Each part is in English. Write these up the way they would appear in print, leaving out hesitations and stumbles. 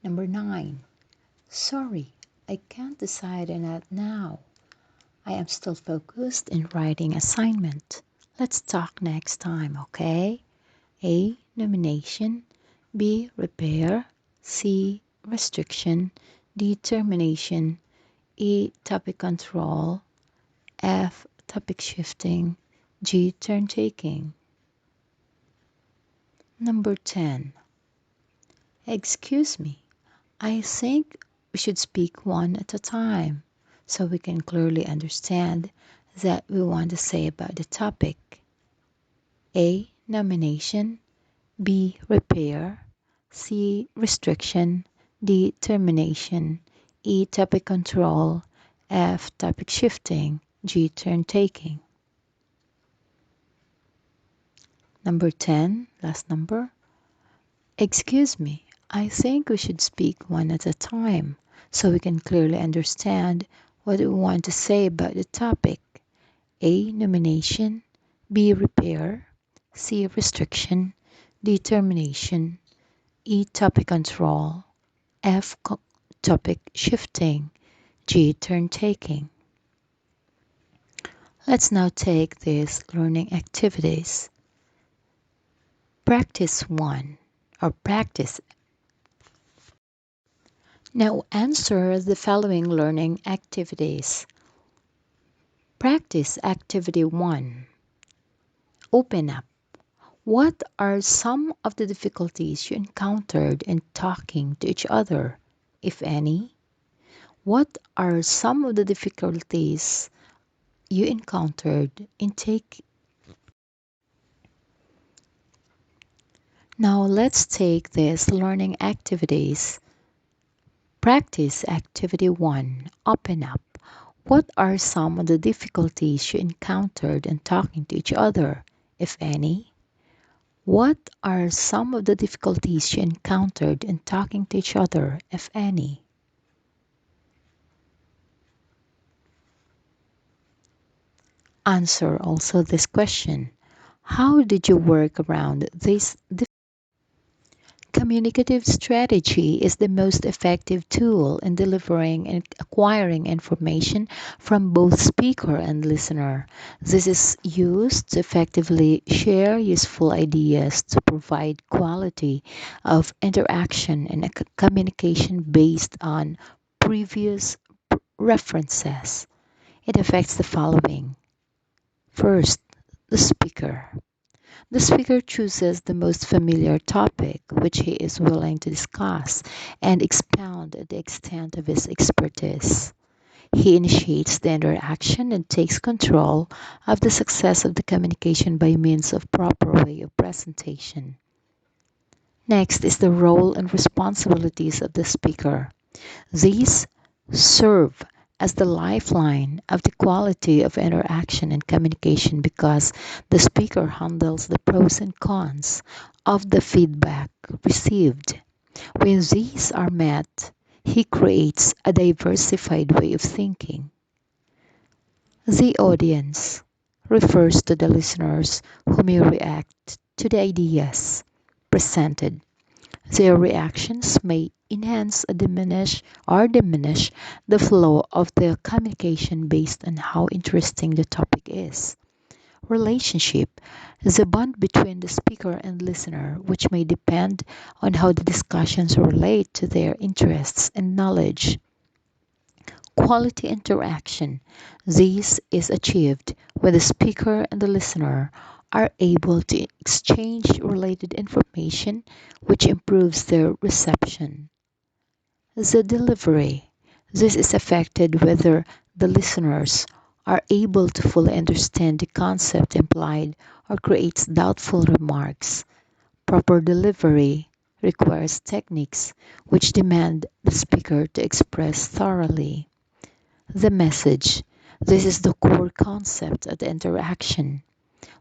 Number 9. Sorry, I can't decide on that now. I am still focused in writing assignment. Let's talk next time, okay? A. Nomination. B. Repair. C. Restriction. D. Termination. E. Topic control. F. Topic shifting. G. Turn taking. Number 10. Excuse me, I think we should speak one at a time so we can clearly understand that we want to say about the topic. A. Nomination. B. Repair. C. Restriction. D. Termination. E. Topic control. F. Topic shifting. G. Turn taking. Number 10, last number. Excuse me, I think we should speak one at a time so we can clearly understand what we want to say about the topic. A. Nomination. B. Repair. C. Restriction. D. Termination. E. Topic control. F. Topic shifting. G. Turn taking. Let's now take these learning activities. Practice 1 or practice. Now answer the following learning activities. Practice activity 1. Open up. What are some of the difficulties you encountered in talking to each other, if any? What are some of the difficulties you encountered in taking? Now let's take these learning activities. Practice activity 1. Open up. What are some of the difficulties you encountered in talking to each other, if any? What are some of the difficulties you encountered in talking to each other, if any? Answer also this question. How did you work around this? Communicative strategy is the most effective tool in delivering and acquiring information from both speaker and listener. This is used to effectively share useful ideas to provide quality of interaction and communication based on previous references. It affects the following. First, the speaker. The speaker chooses the most familiar topic which he is willing to discuss and expound at the extent of his expertise. He initiates the interaction and takes control of the success of the communication by means of proper way of presentation. Next is the role and responsibilities of the speaker. These serve as the lifeline of the quality of interaction and communication because the speaker handles the pros and cons of the feedback received. When these are met, he creates a diversified way of thinking. The audience refers to the listeners who may react to the ideas presented. Their reactions may enhance or diminish the flow of the communication based on how interesting the topic is. Relationship is a bond between the speaker and listener, which may depend on how the discussions relate to their interests and knowledge. Quality interaction. This is achieved when the speaker and the listener are able to exchange related information, which improves their reception. The delivery. This is affected whether the listeners are able to fully understand the concept implied or creates doubtful remarks. Proper delivery requires techniques which demand the speaker to express thoroughly. The message. This is the core concept of the interaction.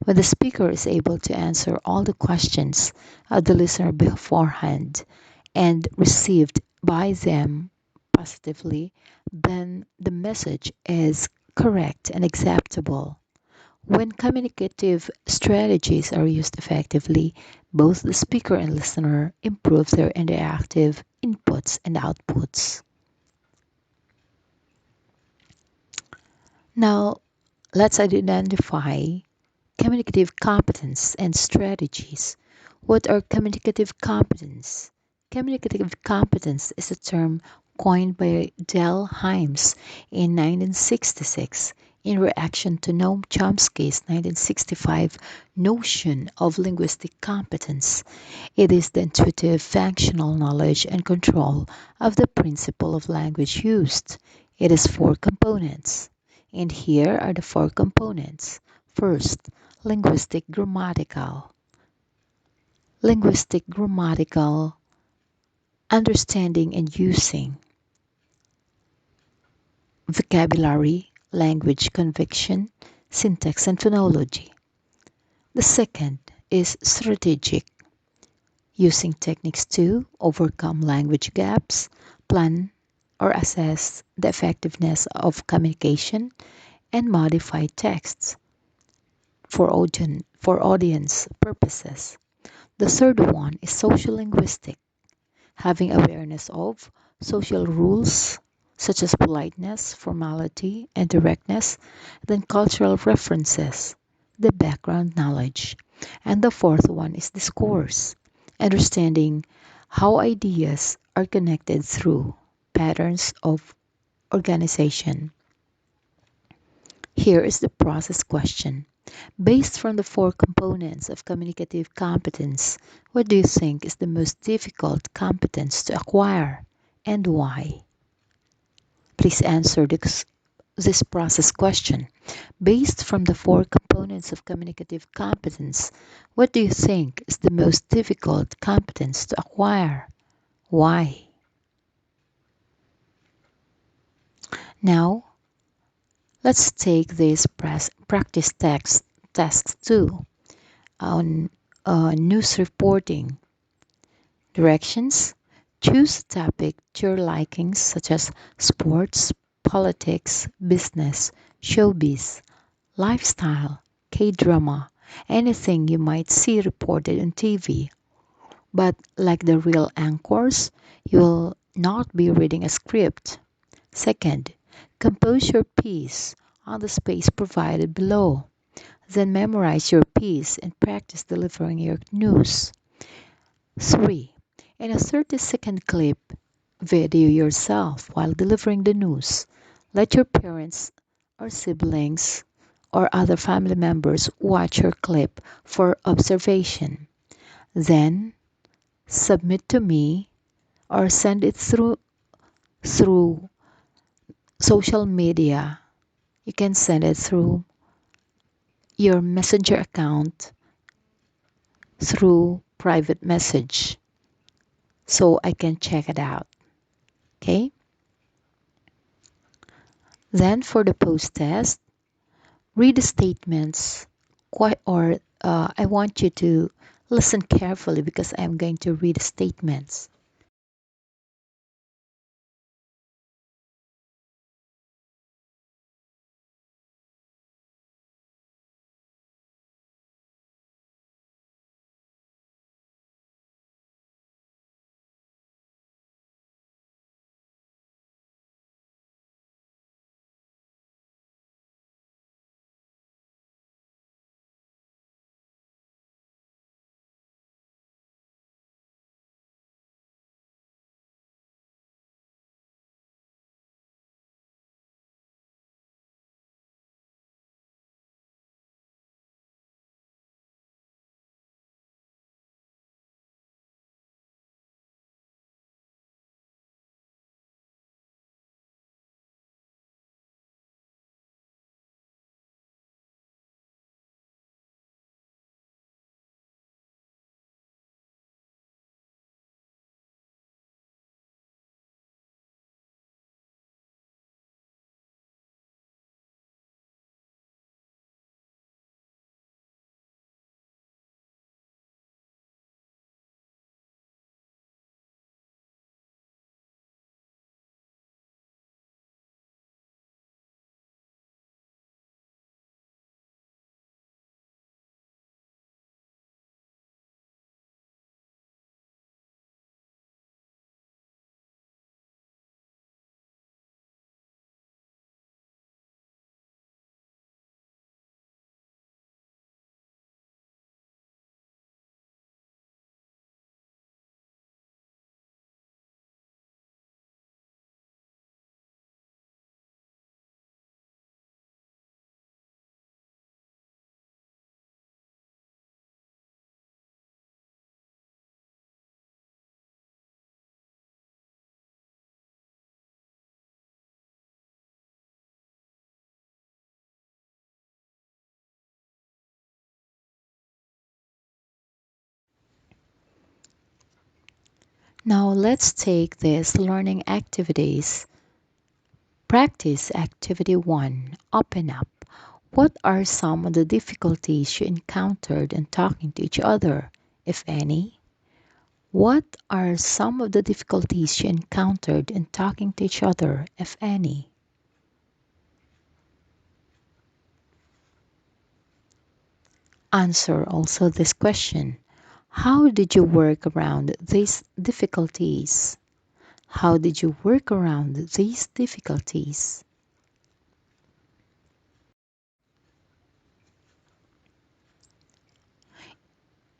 When the speaker is able to answer all the questions of the listener beforehand and received by them positively, then the message is correct and acceptable. When communicative strategies are used effectively, both the speaker and listener improve their interactive inputs and outputs. Now, let's identify communicative competence and strategies. What are communicative competence? Communicative competence is a term coined by Dell Hymes in 1966 in reaction to Noam Chomsky's 1965 notion of linguistic competence. It is the intuitive functional knowledge and control of the principle of language used. It is four components. And here are the four components. First, linguistic grammatical. Linguistic grammatical understanding and using. Vocabulary, language conviction, syntax and phonology. The second is strategic, using techniques to overcome language gaps, plan or assess the effectiveness of communication, and modify texts for audience purposes. The third one is social linguistic, having awareness of social rules such as politeness, formality, and directness, then cultural references, the background knowledge. And the fourth one is discourse, understanding how ideas are connected through patterns of organization. Here is the process question. Based from the four components of communicative competence, what do you think is the most difficult competence to acquire and why? Please answer this process question. Based from the four components of communicative competence, what do you think is the most difficult competence to acquire? Why? Now, let's take this practice test 2 on news reporting. Directions: choose a topic to your likings such as sports, politics, business, showbiz, lifestyle, K-drama, anything you might see reported on TV. But like the real anchors, you will not be reading a script. Second, compose your piece on the space provided below. Then memorize your piece and practice delivering your news. 3. In a 30-second clip, video yourself while delivering the news. Let your parents or siblings or other family members watch your clip for observation. Then submit to me or send it through social media. You can send it through your messenger account through private message so I can check it out. Okay? Then for the post test, read the statements quite or I want you to listen carefully because I'm going to read the statements. Now let's take these learning activities. Practice activity 1. Open up. What are some of the difficulties you encountered in talking to each other, if any? What are some of the difficulties you encountered in talking to each other, if any? Answer also this question. How did you work around these difficulties? How did you work around these difficulties?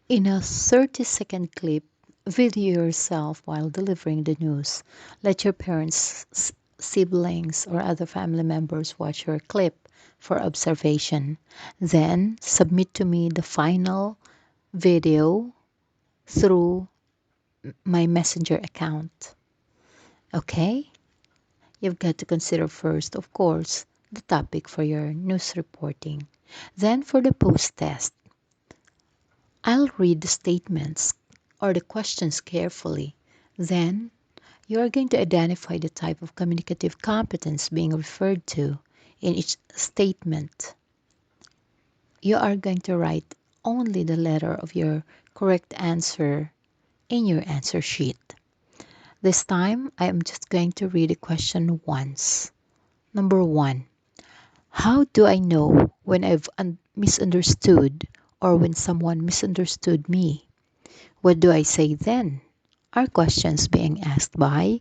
In a 30-second clip, video yourself while delivering the news. Let your parents, siblings, or other family members watch your clip for observation. Then submit to me the final video through my messenger account. Okay? You've got to consider first, of course, the topic for your news reporting. Then for the post test, I'll read the statements or the questions carefully. Then you are going to identify the type of communicative competence being referred to in each statement. You are going to write only the letter of your correct answer in your answer sheet. This time, I am just going to read the question once. Number 1. How do I know when I've misunderstood or when someone misunderstood me? What do I say then? Are questions being asked by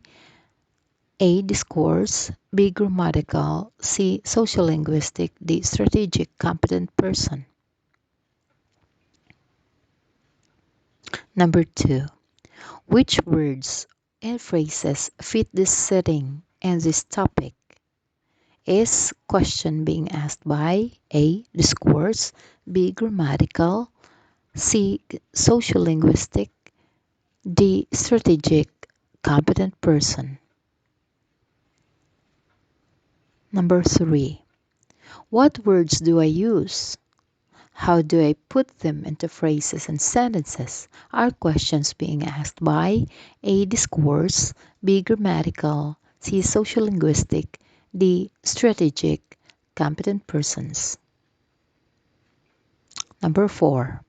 A. Discourse, B. Grammatical, C. Sociolinguistic, D. Strategic, competent person. Number 2. Which words and phrases fit this setting and this topic? Is question being asked by A. Discourse, B. Grammatical, C. Sociolinguistic, D. Strategic, competent person. Number 3. What words do I use? How do I put them into phrases and sentences? Are questions being asked by A. Discourse, B. Grammatical, C. Sociolinguistic, D. Strategic, competent persons. Number 4.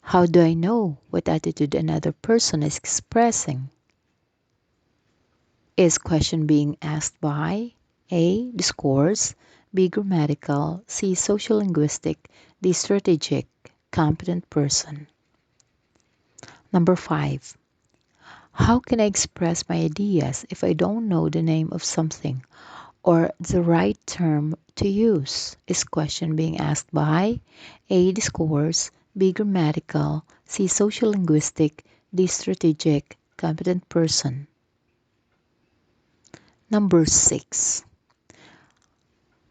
How do I know what attitude another person is expressing? Is question being asked by A. Discourse, B. Grammatical, C. Sociolinguistic, D. Strategic, competent person. Number 5. How can I express my ideas if I don't know the name of something or the right term to use? Is question being asked by A. Discourse, B. Grammatical, C. Sociolinguistic, D. Strategic, competent person. Number 6.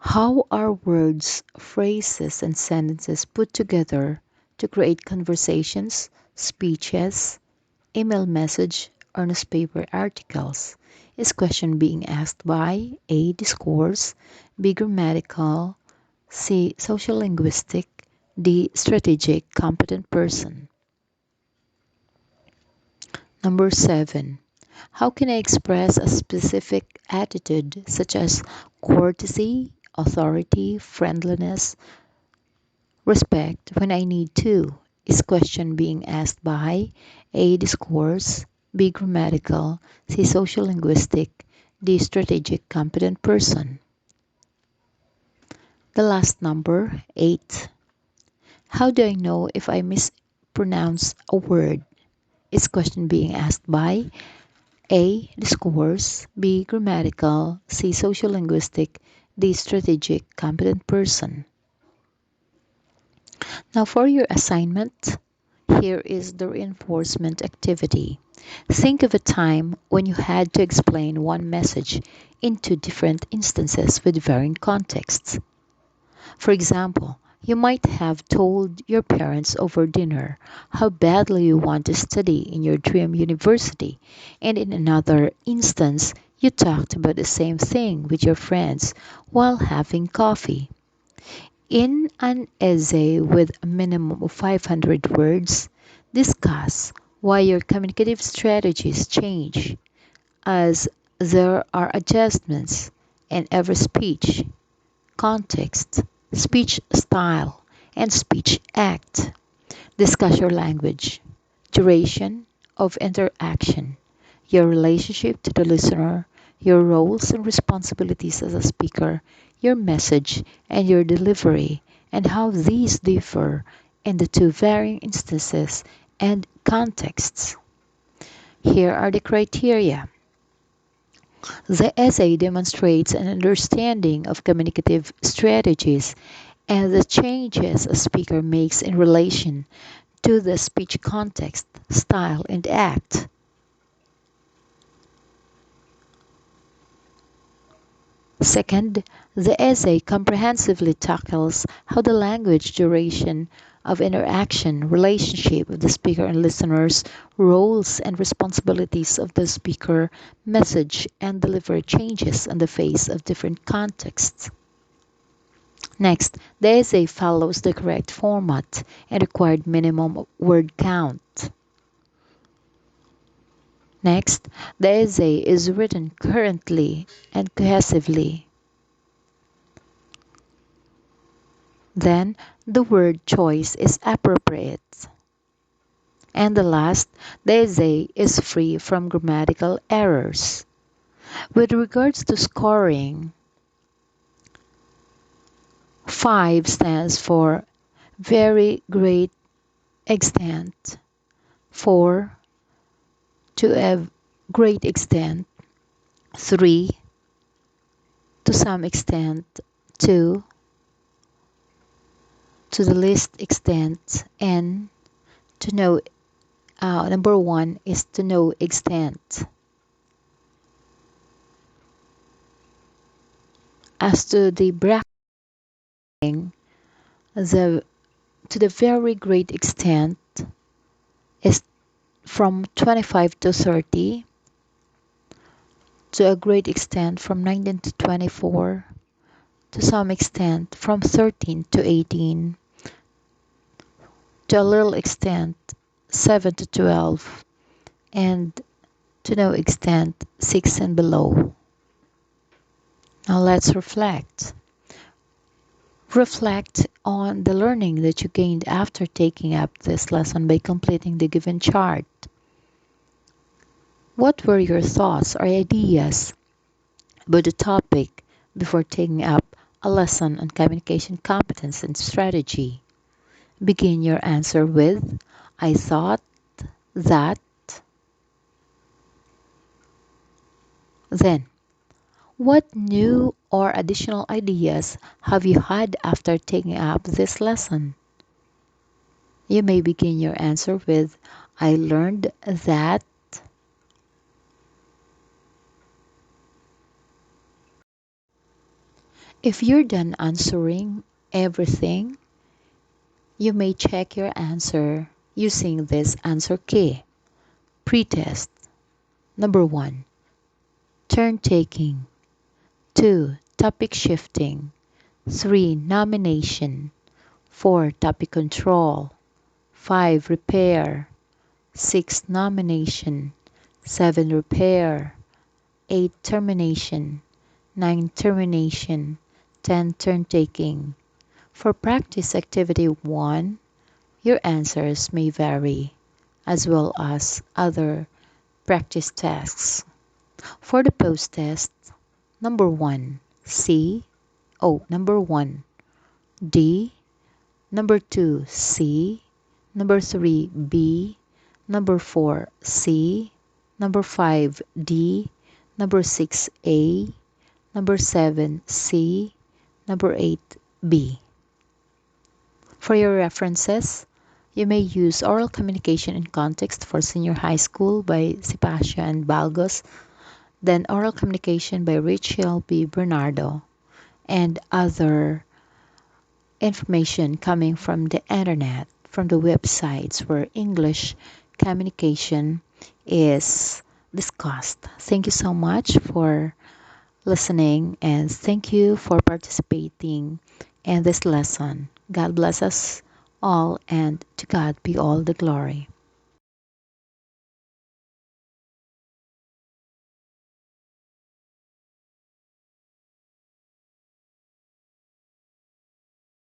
How are words, phrases, and sentences put together to create conversations, speeches, email message, or newspaper articles? Is question being asked by A. Discourse, B. Grammatical, C. Sociolinguistic, D. Strategic, competent person. Number 7. How can I express a specific attitude such as courtesy, authority, friendliness, respect when I need to? Is question being asked by A. Discourse, B. Grammatical, C. Sociolinguistic, D. Strategic, competent person. The last number, 8. How do I know if I mispronounce a word? Is question being asked by A. Discourse, B. Grammatical, C. Sociolinguistic, D. Strategic, competent person. Now for your assignment, here is the reinforcement activity. Think of a time when you had to explain one message in two different instances with varying contexts. For example, you might have told your parents over dinner how badly you want to study in your dream university, and in another instance, you talked about the same thing with your friends while having coffee. In an essay with a minimum of 500 words, discuss why your communicative strategies change as there are adjustments in every speech, context, speech style, and speech act. Discuss your language, duration of interaction, your relationship to the listener, your roles and responsibilities as a speaker, your message, and your delivery, and how these differ in the two varying instances and contexts. Here are the criteria. The essay demonstrates an understanding of communicative strategies and the changes a speaker makes in relation to the speech context, style, and act. Second, the essay comprehensively tackles how the language, duration of interaction, relationship of the speaker and listeners, roles and responsibilities of the speaker, message, and delivery changes in the face of different contexts. Next, the essay follows the correct format and required minimum word count. Next, the essay is written currently and cohesively. Then, the word choice is appropriate. And the last, the essay is free from grammatical errors. With regards to scoring, 5 stands for very great extent, 4 to a great extent, 3 to some extent, 2 to the least extent, and to no number 1 is to no extent. As to the bracketing, the to the very great extent is from 25 to 30, to a great extent from 19 to 24, to some extent from 13 to 18, to a little extent 7 to 12, and to no extent 6 and below. Now let's reflect. Reflect on the learning that you gained after taking up this lesson by completing the given chart. What were your thoughts or ideas about the topic before taking up a lesson on communication competence and strategy? Begin your answer with I thought that. Then, what new or additional ideas have you had after taking up this lesson? You may begin your answer with I learned that. If you're done answering everything, you may check your answer using this answer key. Pretest. Number 1, turn taking. 2, topic shifting. 3, nomination. 4, topic control. 5, repair. 6, nomination. 7, repair. 8, termination. 9, termination. 10, turn taking. For practice activity 1, your answers may vary, as well as other practice tasks. For the post test, number 1, C. Number 1, D. Number 2, C. Number 3, B. Number 4, C. Number 5, D. Number 6, A. Number 7, C. Number 8, B. For your references, you may use Oral Communication in Context for Senior High School by Sipacia and Balgos, then Oral Communication by Rachel B. Bernardo, and other information coming from the internet, from the websites where English communication is discussed. Thank you so much for listening and thank you for participating in this lesson. God bless us all and to God be all the glory.